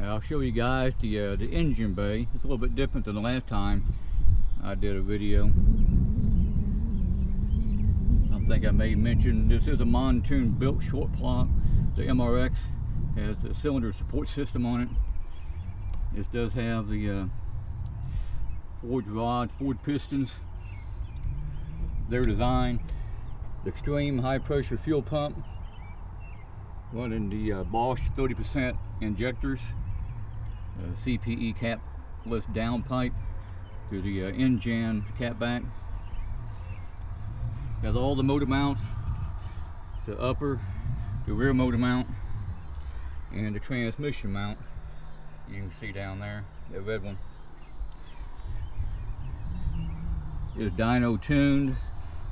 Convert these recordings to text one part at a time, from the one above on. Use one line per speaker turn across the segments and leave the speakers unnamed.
I'll show you guys the engine bay. It's a little bit different than the last time I did a video. I think I may mention this is a Montoon built short block. The MRX has the cylinder support system on it. This does have the forged rods, forged pistons. Their design, the extreme high pressure fuel pump, running the Bosch 30% injectors, CPE capless downpipe through the engine catback. Has all the motor mounts, the upper, the rear motor mount, and the transmission mount. You can see down there, the red one. It's dyno tuned.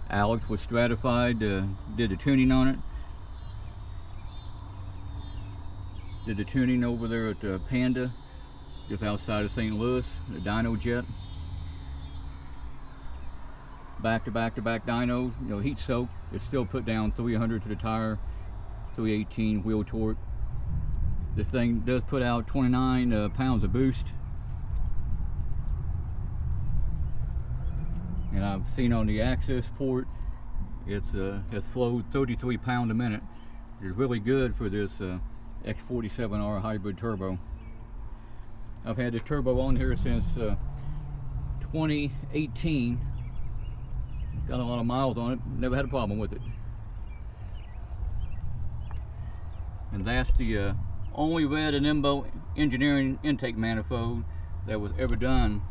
Alex was stratified, did the tuning on it. Did the tuning over there at Panda, just outside of St. Louis, the dynojet. Back to back dyno, you know, heat soak. It's still put down 300 to the tire, 318 wheel torque. This thing does put out 29 pounds of boost. And I've seen on the accessport, it's has flowed 33 pounds a minute. It's really good for this X47R hybrid turbo. I've had the turbo on here since 2018. Got a lot of miles on it, never had a problem with it. And that's the only red Anembo engineering intake manifold that was ever done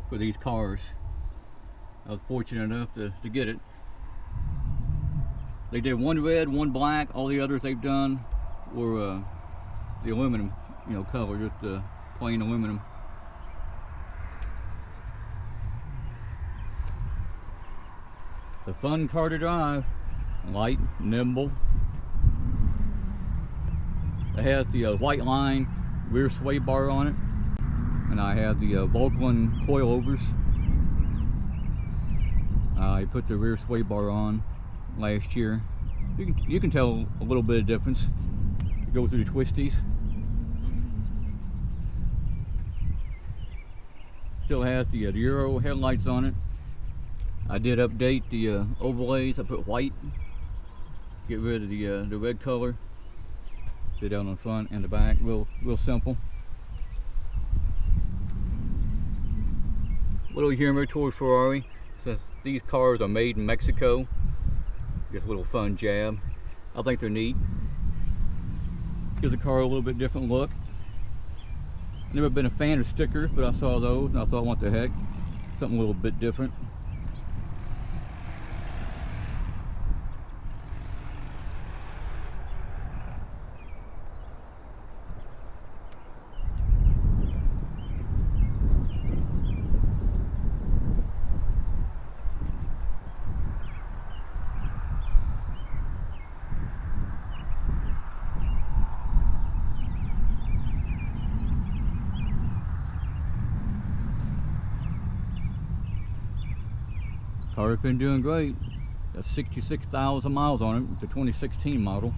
for these cars. I was fortunate enough to get it. They did one red, one black. All the others they've done were the aluminum, you know, color, just plain aluminum. It's a fun car to drive, light, nimble. It has the white line rear sway bar on it, and I have the Vulcan coilovers. I put the rear sway bar on last year. You can tell a little bit of difference. You go through the twisties. Still has the Euro headlights on it. I did update the overlays. I put white, get rid of the red color. Did out on the front and the back, real simple. Little humor towards Ferrari. Says these cars are made in Mexico. Just a little fun jab. I think they're neat. Gives the car a little bit different look. Never been a fan of stickers, but I saw those and I thought, what the heck? Something a little bit different. Car's been doing great. Got 66,000 miles on it. It's a 2016 model.